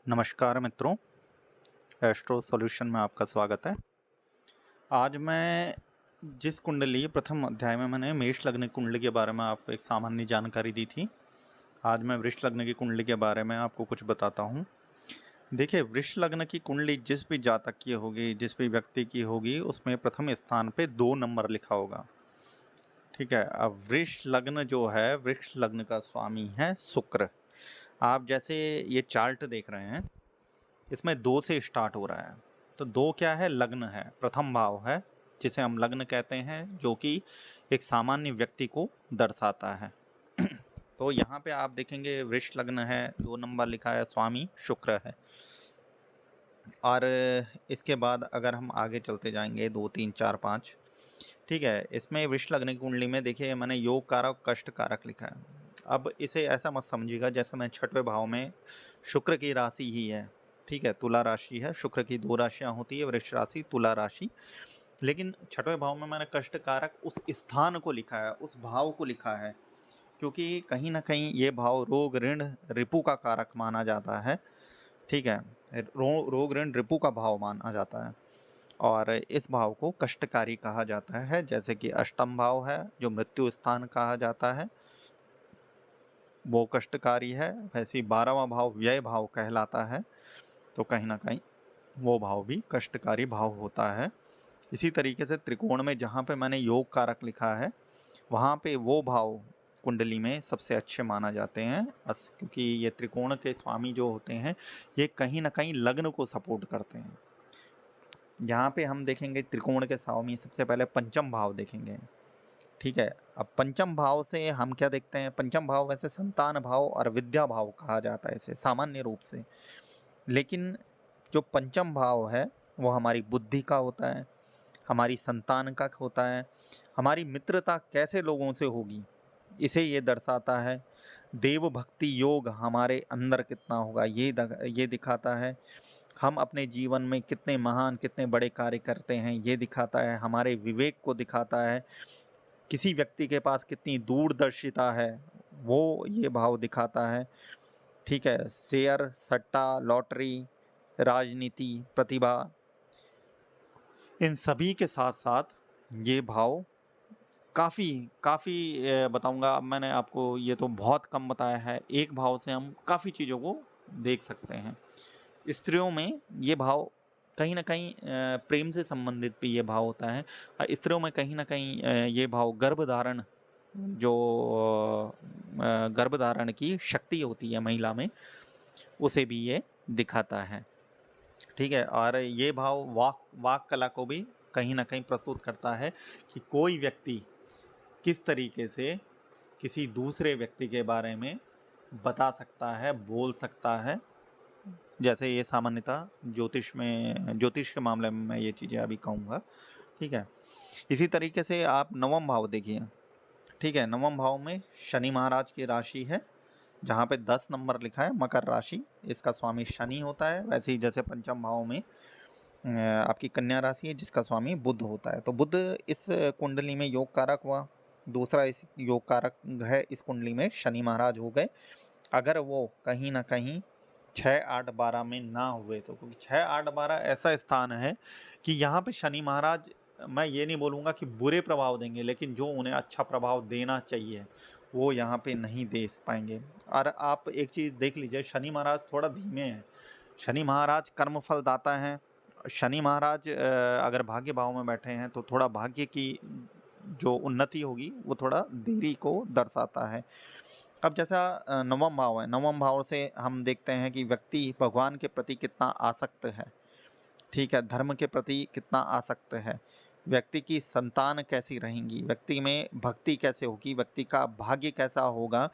नमस्कार मित्रों, astro solution में आपका स्वागत है। आज मैं जिस कुंडली प्रथम अध्याय में मैंने मेष लग्न की कुंडली के बारे में आपको एक सामान्य जानकारी दी थी, आज मैं वृष लग्न की कुंडली के बारे में आपको कुछ बताता हूँ। देखिए, वृष लग्न की कुंडली जिस भी जातक की होगी, जिस भी व्यक्ति की होगी, उसमें प्रथम स्थान पे 2 नंबर लिखा होगा। ठीक है, अब वृष लग्न जो है, वृष लग्न का स्वामी है शुक्र। आप जैसे ये चार्ट देख रहे हैं, इसमें 2 से स्टार्ट हो रहा है। तो 2 क्या है? लग्न है, प्रथम भाव है, जिसे हम लग्न कहते हैं, जो कि एक सामान्य व्यक्ति को दर्शाता है। तो यहाँ पे आप देखेंगे वृष लग्न है, 2 नंबर लिखा है, स्वामी शुक्र है। और इसके बाद अगर हम आगे चलते जाएंगे 2, 3, 4, 5, ठीक है, इसमें वृष लग्न की कुंडली में देखिए मैंने योग कारक कष्ट कारक लिखा है। अब इसे ऐसा मत समझिएगा जैसे मैं छठवें भाव में शुक्र की राशि ही है, ठीक है, तुला राशि है, शुक्र की 2 राशियां होती है, वृष राशि, तुला राशि। लेकिन छठवें भाव में मैंने कष्ट कारक उस स्थान को लिखा है, उस भाव को लिखा है, क्योंकि कहीं ना कहीं ये भाव रोग ऋण रिपु का कारक माना जाता है। ठीक है, रोग ऋण रिपु का भाव माना जाता है और इस भाव को कष्टकारी कहा जाता है। जैसे कि अष्टम भाव है जो मृत्यु स्थान कहा जाता है, वो कष्टकारी है। वैसे 12वां भाव व्यय भाव कहलाता है, तो कहीं ना कहीं वो भाव भी कष्टकारी भाव होता है। इसी तरीके से त्रिकोण में जहाँ पे मैंने योग कारक लिखा है, वहाँ पे वो भाव कुंडली में सबसे अच्छे माना जाते हैं, क्योंकि ये त्रिकोण के स्वामी जो होते हैं, ये कहीं ना कहीं लग्न को सपोर्ट करते हैं। यहाँ पे हम देखेंगे त्रिकोण के स्वामी सबसे पहले पंचम भाव देखेंगे। ठीक है, अब पंचम भाव से हम क्या देखते हैं? पंचम भाव वैसे संतान भाव और विद्या भाव कहा जाता है इसे सामान्य रूप से, लेकिन जो पंचम भाव है वो हमारी बुद्धि का होता है, हमारी संतान का होता है, हमारी मित्रता कैसे लोगों से होगी इसे ये दर्शाता है। देव भक्ति योग हमारे अंदर कितना होगा ये दिखाता है। हम अपने जीवन में कितने महान कितने बड़े कार्य करते हैं ये दिखाता है। हमारे विवेक को दिखाता है। किसी व्यक्ति के पास कितनी दूरदर्शिता है वो ये भाव दिखाता है। ठीक है, शेयर सट्टा लॉटरी राजनीति प्रतिभा, इन सभी के साथ साथ ये भाव काफ़ी काफ़ी बताऊंगा। मैंने आपको ये तो बहुत कम बताया है, एक भाव से हम काफ़ी चीज़ों को देख सकते हैं। स्त्रियों में ये भाव कहीं ना कहीं प्रेम से संबंधित भी ये भाव होता है। स्त्रियों में कहीं ना कहीं ये भाव गर्भधारण, जो गर्भधारण की शक्ति होती है महिला में, उसे भी ये दिखाता है। ठीक है, और ये भाव वाक वाक कला को भी कहीं ना कहीं प्रस्तुत करता है कि कोई व्यक्ति किस तरीके से किसी दूसरे व्यक्ति के बारे में बता सकता है, बोल सकता है। जैसे ये सामान्यतः ज्योतिष के मामले में मैं ये चीज़ें अभी कहूँगा। ठीक है, इसी तरीके से आप नवम भाव देखिए। ठीक है, नवम भाव में शनि महाराज की राशि है, जहाँ पे 10 नंबर लिखा है, मकर राशि, इसका स्वामी शनि होता है। वैसे ही जैसे पंचम भाव में आपकी कन्या राशि है, जिसका स्वामी बुध होता है। तो बुध इस कुंडली में योग कारक हुआ। दूसरा इस योग कारक है इस कुंडली में शनि महाराज हो गए। अगर वो कहीं ना कहीं 6, 8, 12 में ना हुए तो, क्योंकि 6, 8, 12 ऐसा स्थान है कि यहाँ पे शनि महाराज, मैं ये नहीं बोलूँगा कि बुरे प्रभाव देंगे, लेकिन जो उन्हें अच्छा प्रभाव देना चाहिए वो यहाँ पे नहीं दे पाएंगे। और आप एक चीज़ देख लीजिए, शनि महाराज थोड़ा धीमे हैं। शनि महाराज कर्मफल दाता हैं। शनि महाराज अगर भाग्य भाव में बैठे हैं तो थोड़ा भाग्य की जो उन्नति होगी वो थोड़ा देरी को दर्शाता है। अब जैसा नवम भाव है, नवम भाव से हम देखते हैं कि व्यक्ति भगवान के प्रति कितना आसक्त है। ठीक है, धर्म के प्रति कितना आसक्त है, व्यक्ति की संतान कैसी रहेंगी, व्यक्ति में भक्ति कैसे होगी, व्यक्ति का भाग्य कैसा होगा,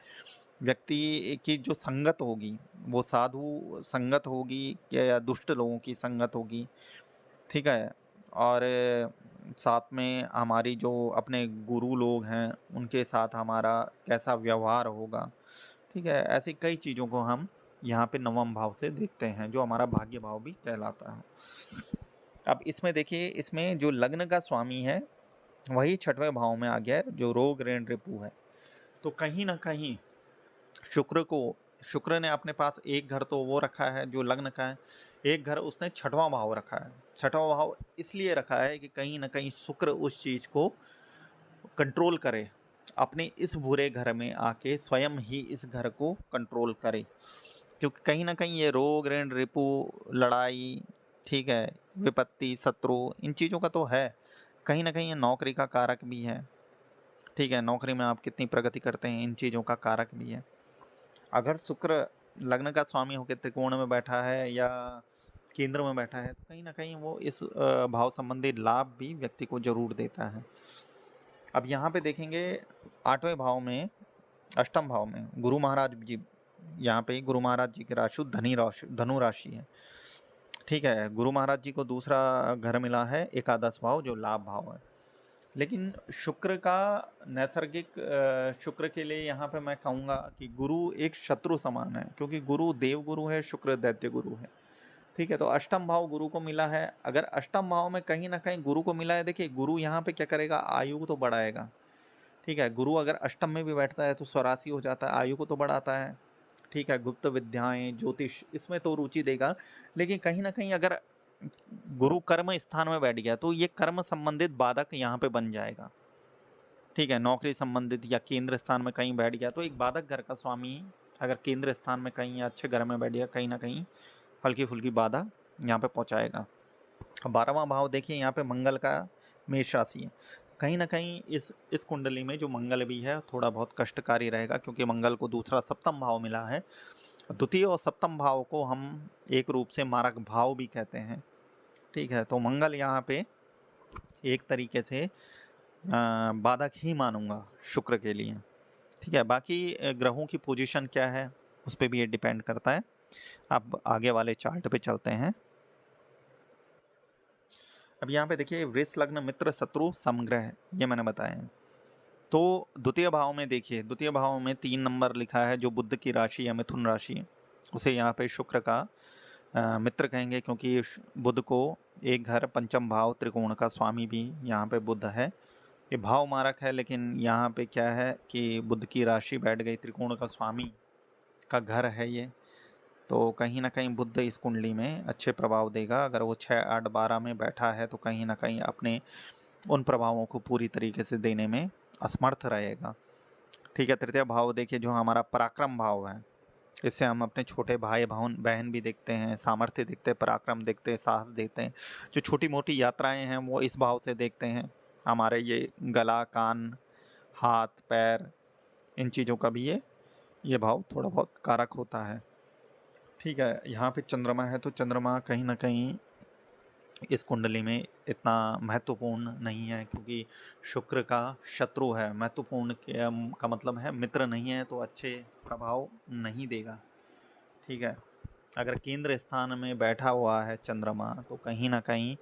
व्यक्ति की जो संगत होगी वो साधु संगत होगी या दुष्ट लोगों की संगत होगी। ठीक है, और साथ में हमारी जो अपने गुरु लोग हैं उनके साथ हमारा कैसा व्यवहार होगा। ठीक है, ऐसी कई चीज़ों को हम यहाँ पे नवम भाव से देखते हैं, जो हमारा भाग्य भाव भी कहलाता है। अब इसमें देखिए, इसमें जो लग्न का स्वामी है वही छठवें भाव में आ गया है, जो रोग ऋण रिपु है। तो कहीं ना कहीं शुक्र को शुक्र ने अपने पास एक घर तो वो रखा है जो लग्न का है, एक घर उसने छठवां भाव रखा है। छठवां भाव इसलिए रखा है कि कहीं ना कहीं शुक्र उस चीज को कंट्रोल करे, अपने इस बुरे घर में आके स्वयं ही इस घर को कंट्रोल करे, क्योंकि कहीं ना कहीं ये रोग ऋण रिपु लड़ाई, ठीक है, विपत्ति शत्रु, इन चीज़ों का तो है। कहीं ना कहीं ये नौकरी का कारक भी है, ठीक है, नौकरी में आप कितनी प्रगति करते हैं इन चीज़ों का कारक भी है। अगर शुक्र लग्न का स्वामी होकर त्रिकोण में बैठा है या केंद्र में बैठा है तो कहीं ना कहीं वो इस भाव संबंधी लाभ भी व्यक्ति को जरूर देता है। अब यहाँ पे देखेंगे 8वें भाव में, अष्टम भाव में गुरु महाराज जी, यहाँ पे गुरु महाराज जी की राशि धनु राशि है, ठीक है। गुरु महाराज जी को दूसरा घर मिला है एकादश भाव जो लाभ भाव है। लेकिन शुक्र का नैसर्गिक शुक्र के लिए यहाँ पे मैं कहूँगा कि गुरु एक शत्रु समान है, क्योंकि गुरु देव गुरु है, शुक्र दैत्य गुरु है, ठीक है। तो अष्टम भाव गुरु को मिला है, अगर अष्टम भाव में कहीं ना कहीं गुरु को मिला है, देखिए गुरु यहाँ पे क्या करेगा, आयु को तो बढ़ाएगा, ठीक है। गुरु अगर अष्टम में भी बैठता है तो स्वराशि हो जाता है, आयु को तो बढ़ाता है, ठीक है। गुप्त विद्याएं ज्योतिष इसमें तो रुचि देगा, लेकिन कहीं ना कहीं अगर गुरु कर्म स्थान में बैठ गया तो ये कर्म संबंधित बाधक यहाँ पे बन जाएगा, ठीक है। नौकरी संबंधित या केंद्र स्थान में कहीं बैठ गया तो एक बाधक घर का स्वामी अगर केंद्र स्थान में कहीं या अच्छे घर में बैठ गया, कहीं ना कहीं हल्की फुल्की बाधा यहाँ पे पहुँचाएगा। 12वां भाव देखिए यहाँ पे मंगल का मेष राशि है, कहीं ना कहीं इस कुंडली में जो मंगल भी है थोड़ा बहुत कष्टकारी रहेगा, क्योंकि मंगल को दूसरा सप्तम भाव मिला है। द्वितीय और सप्तम भाव को हम एक रूप से मारक भाव भी कहते हैं, ठीक है। तो मंगल यहाँ पे एक तरीके से बाधक ही मानूंगा शुक्र के लिए, ठीक है। बाकी ग्रहों की पोजीशन क्या है उस पर भी ये डिपेंड करता है। अब आगे वाले चार्ट पे चलते हैं। अब यहाँ पे देखिए वृष लग्न मित्र शत्रु समग्रह ये मैंने बताया है। तो द्वितीय भाव में देखिए, द्वितीय भाव में 3 नंबर लिखा है जो बुध की राशि या मिथुन राशि, उसे यहाँ पे शुक्र का मित्र कहेंगे, क्योंकि बुध को एक घर पंचम भाव त्रिकोण का स्वामी भी यहाँ पे बुध है। ये भाव मारक है, लेकिन यहाँ पे क्या है कि बुध की राशि बैठ गई, त्रिकोण का स्वामी का घर है ये, तो कहीं ना कहीं बुध इस कुंडली में अच्छे प्रभाव देगा। अगर वो 6, 8, 12 में बैठा है तो कहीं ना कहीं अपने उन प्रभावों को पूरी तरीके से देने में असमर्थ रहेगा, ठीक है। तृतीय भाव देखिए जो हमारा पराक्रम भाव है, इससे हम अपने छोटे भाई बहन भी देखते हैं, सामर्थ्य देखते हैं, पराक्रम देखते हैं, साहस देखते हैं। जो छोटी मोटी यात्राएं हैं वो इस भाव से देखते हैं। हमारे ये गला कान हाथ पैर इन चीज़ों का भी ये भाव थोड़ा बहुत कारक होता है, ठीक है। यहाँ पे चंद्रमा है तो चंद्रमा कहीं ना कहीं इस कुंडली में इतना महत्वपूर्ण नहीं है, क्योंकि शुक्र का शत्रु है। महत्वपूर्ण का मतलब है मित्र नहीं है तो अच्छे प्रभाव नहीं देगा, ठीक है। अगर केंद्र स्थान में बैठा हुआ है चंद्रमा तो कहीं ना कहीं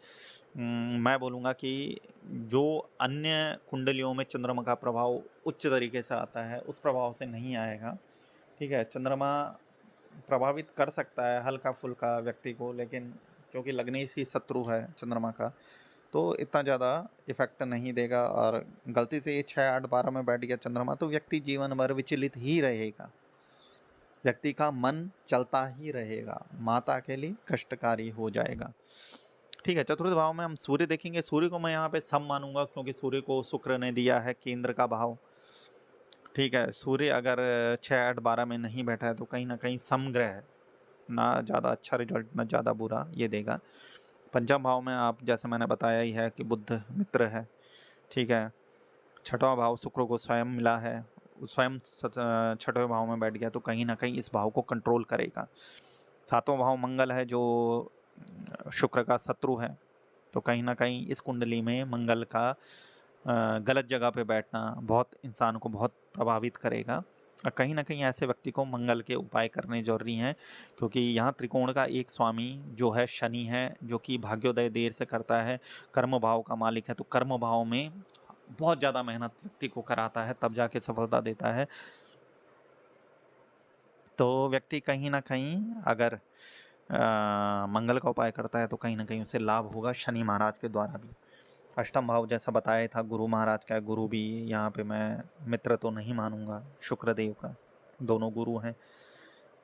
मैं बोलूँगा कि जो अन्य कुंडलियों में चंद्रमा का प्रभाव उच्च तरीके से आता है उस प्रभाव से नहीं आएगा, ठीक है। चंद्रमा प्रभावित कर सकता है हल्का फुल्का व्यक्ति को, लेकिन क्योंकि लगने से शत्रु है चंद्रमा का तो इतना ज़्यादा इफेक्ट नहीं देगा। और गलती से ये 6, 8, 12 में बैठ गया चंद्रमा तो व्यक्ति जीवन भर विचलित ही रहेगा, व्यक्ति का मन चलता ही रहेगा, माता के लिए कष्टकारी हो जाएगा, ठीक है। चतुर्थ भाव में हम सूर्य देखेंगे, सूर्य को मैं यहाँ पे सम मानूंगा, क्योंकि सूर्य को शुक्र ने दिया है केंद्र का भाव, ठीक है। सूर्य अगर 6, 8, 12 में नहीं बैठा है तो कहीं ना कहीं समग्रह है, ना ज़्यादा अच्छा रिजल्ट ना ज़्यादा बुरा ये देगा। पंचम भाव में आप जैसे मैंने बताया ही है कि बुध मित्र है, ठीक है। छठवां भाव शुक्र को स्वयं मिला है, स्वयं छठवें भाव में बैठ गया तो कहीं ना कहीं इस भाव को कंट्रोल करेगा। सातवां भाव मंगल है जो शुक्र का शत्रु है, तो कहीं ना कहीं इस कुंडली में मंगल का गलत जगह पे बैठना बहुत इंसान को बहुत प्रभावित करेगा। और कहीं ना कहीं ऐसे व्यक्ति को मंगल के उपाय करने जरूरी हैं, क्योंकि यहाँ त्रिकोण का एक स्वामी जो है शनि है, जो कि भाग्योदय देर से करता है, कर्म भाव का मालिक है, तो कर्म भाव में बहुत ज़्यादा मेहनत व्यक्ति को कराता है तब जाके सफलता देता है। तो व्यक्ति कहीं ना कहीं अगर मंगल का उपाय करता है तो कहीं ना कहीं उसे लाभ होगा शनि महाराज के द्वारा भी। अष्टम भाव जैसा बताया था गुरु महाराज का, गुरु भी यहाँ पे मैं मित्र तो नहीं मानूंगा, शुक्रदेव का, दोनों गुरु हैं,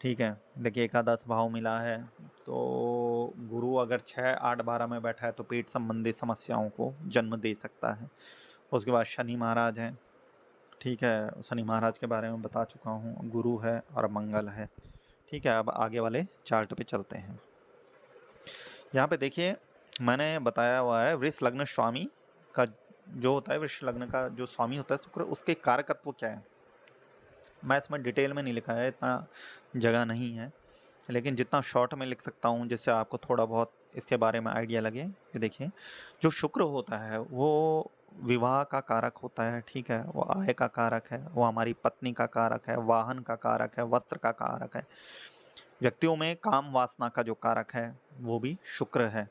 ठीक है, देखिए एकादश भाव मिला है, तो गुरु अगर 6, 8, 12 में बैठा है तो पेट संबंधी समस्याओं को जन्म दे सकता है। उसके बाद शनि महाराज हैं, ठीक है, शनि महाराज के बारे में बता चुका हूँ, गुरु है और मंगल है। ठीक है, अब आगे वाले चार्ट पे चलते हैं। यहाँ पे देखिए मैंने बताया हुआ है वृष लग्न स्वामी का जो होता है, वृष लग्न का जो स्वामी होता है शुक्र, उसके कारकत्व क्या है। मैं इसमें डिटेल में नहीं लिखा है, इतना जगह नहीं है, लेकिन जितना शॉर्ट में लिख सकता हूँ जिससे आपको थोड़ा बहुत इसके बारे में आइडिया लगे। ये देखिए जो शुक्र होता है वो विवाह का कारक होता है, ठीक है, वो आय का कारक है, वो हमारी पत्नी का कारक है, वाहन का कारक है, वस्त्र का कारक है, व्यक्तियों में काम वासना का जो कारक है वो भी शुक्र है।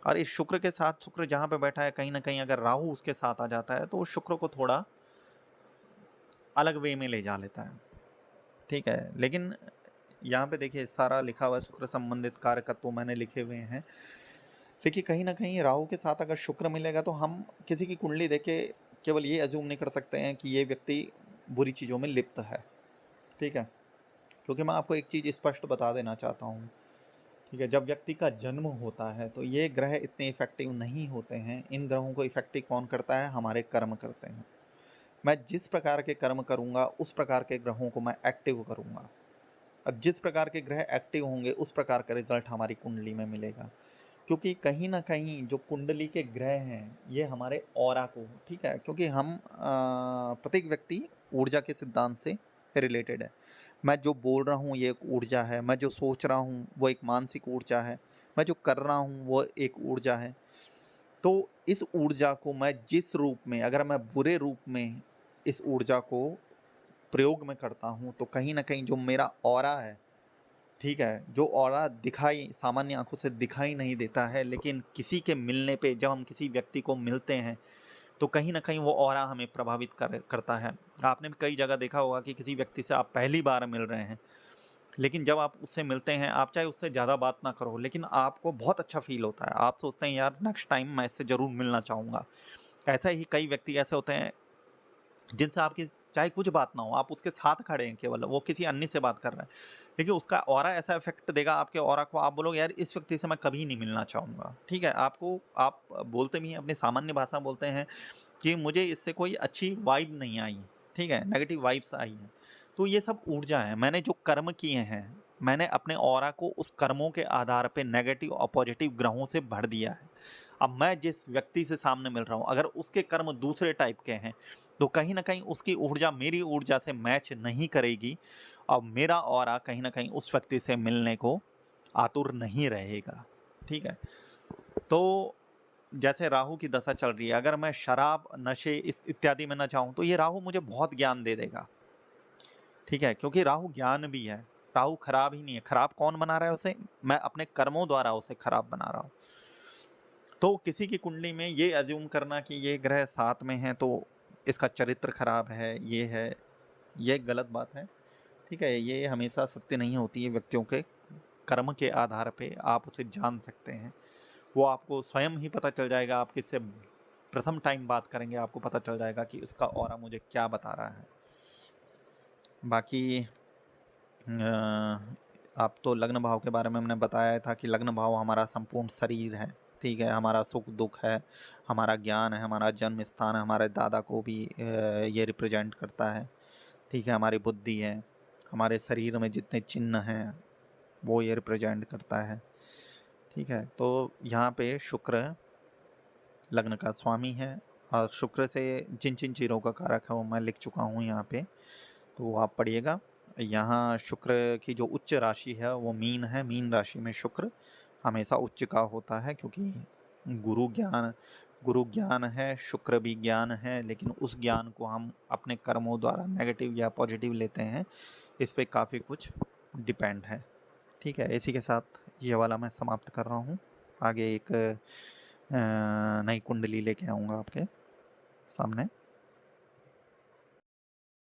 और इस शुक्र के साथ शुक्र जहाँ पे बैठा है, कहीं ना कहीं अगर राहु उसके साथ आ जाता है तो वो शुक्र को थोड़ा अलग वे में ले जा लेता है, ठीक है। लेकिन यहाँ पे देखिए सारा लिखा हुआ है, शुक्र संबंधित कारकत्व मैंने लिखे हुए हैं। देखिए कहीं ना कहीं राहु के साथ अगर शुक्र मिलेगा तो हम किसी की कुंडली देख के केवल ये अज्यूम नहीं कर सकते हैं कि ये व्यक्ति बुरी चीज़ों में लिप्त है, ठीक है। क्योंकि मैं आपको एक चीज़ स्पष्ट बता देना चाहता हूँ, ठीक है, जब व्यक्ति का जन्म होता है तो ये ग्रह इतने इफेक्टिव नहीं होते हैं। इन ग्रहों को इफेक्टिव कौन करता है, हमारे कर्म करते हैं। मैं जिस प्रकार के कर्म करूँगा उस प्रकार के ग्रहों को मैं एक्टिव करूँगा। अब जिस प्रकार के ग्रह एक्टिव होंगे उस प्रकार का रिजल्ट हमारी कुंडली में मिलेगा। क्योंकि कहीं ना कहीं जो कुंडली के ग्रह हैं ये हमारे ऑरा को, ठीक है, क्योंकि हम प्रत्येक व्यक्ति ऊर्जा के सिद्धांत से रिलेटेड है। मैं जो बोल रहा हूँ ये एक ऊर्जा है, मैं जो सोच रहा हूँ वो एक मानसिक ऊर्जा है, मैं जो कर रहा हूँ वो एक ऊर्जा है। तो इस ऊर्जा को मैं जिस रूप में, अगर मैं बुरे रूप में इस ऊर्जा को प्रयोग में करता हूँ तो कहीं ना कहीं जो मेरा ऑरा है, ठीक है, जो ऑरा दिखाई सामान्य आंखों से दिखाई नहीं देता है, लेकिन किसी के मिलने पे जब हम किसी व्यक्ति को मिलते हैं तो कहीं ना कहीं वो ऑरा हमें प्रभावित करता है। आपने भी कई जगह देखा होगा कि किसी व्यक्ति से आप पहली बार मिल रहे हैं, लेकिन जब आप उससे मिलते हैं, आप चाहे उससे ज़्यादा बात ना करो लेकिन आपको बहुत अच्छा फील होता है, आप सोचते हैं यार नेक्स्ट टाइम मैं इससे ज़रूर मिलना चाहूँगा। ऐसा ही कई व्यक्ति ऐसे होते हैं जिनसे आपकी चाहे कुछ बात ना हो, आप उसके साथ खड़े हैं, केवल वो किसी अन्य से बात कर रहा है, लेकिन उसका ऑरा ऐसा इफेक्ट देगा आपके ऑरा को, आप बोलोगे यार इस व्यक्ति से मैं कभी नहीं मिलना चाहूँगा, ठीक है। आपको आप बोलते भी हैं, अपनी सामान्य भाषा में बोलते हैं कि मुझे इससे कोई अच्छी वाइब नहीं आई, ठीक है, नेगेटिव वाइब्स आई हैं। तो ये सब ऊर्जा है, मैंने जो कर्म किए हैं, मैंने अपने ऑरा को उस कर्मों के आधार पे नेगेटिव और पॉजिटिव ग्रहों से भर दिया है। अब मैं जिस व्यक्ति से सामने मिल रहा हूँ, अगर उसके कर्म दूसरे टाइप के हैं तो कहीं ना कहीं उसकी ऊर्जा मेरी ऊर्जा से मैच नहीं करेगी और मेरा ऑरा कहीं ना कहीं उस व्यक्ति से मिलने को आतुर नहीं रहेगा, ठीक है। तो जैसे राहु की दशा चल रही है, अगर मैं शराब नशे इस इत्यादि में ना चाहूँ तो ये राहु मुझे बहुत ज्ञान दे देगा, ठीक है, क्योंकि राहु ज्ञान भी है। राहु खराब ही नहीं है, खराब कौन बना रहा है उसे, मैं अपने कर्मों द्वारा उसे खराब बना रहा हूँ। तो किसी की कुंडली में ये अज्यूम करना कि ये ग्रह साथ में है तो इसका चरित्र खराब है, ये गलत बात है, ठीक है। ये हमेशा सत्य नहीं होती है, व्यक्तियों के कर्म के आधार पे आप उसे जान सकते हैं। वो आपको स्वयं ही पता चल जाएगा, आप किससे प्रथम टाइम बात करेंगे आपको पता चल जाएगा कि उसका ऑरा मुझे क्या बता रहा है। बाकी आप तो लग्न भाव के बारे में हमने बताया था कि लग्न भाव हमारा संपूर्ण शरीर है, ठीक है, हमारा सुख दुख है, हमारा ज्ञान है, हमारा जन्म स्थान है, हमारे दादा को भी ये रिप्रेजेंट करता है, ठीक है, हमारी बुद्धि है, हमारे शरीर में जितने चिन्ह हैं वो ये रिप्रेजेंट करता है, ठीक है। तो यहाँ पे शुक्र लग्न का स्वामी है और शुक्र से जिन जिन चीज़ों का कारक है वो मैं लिख चुका हूँ यहाँ पे, तो आप पढ़िएगा। यहाँ शुक्र की जो उच्च राशि है वो मीन है, मीन राशि में शुक्र हमेशा उच्च का होता है, क्योंकि गुरु ज्ञान है, शुक्र भी ज्ञान है, लेकिन उस ज्ञान को हम अपने कर्मों द्वारा नेगेटिव या पॉजिटिव लेते हैं, इस पे काफ़ी कुछ डिपेंड है, ठीक है। इसी के साथ ये वाला मैं समाप्त कर रहा हूँ। आगे एक नई कुंडली लेके आऊँगा आपके सामने।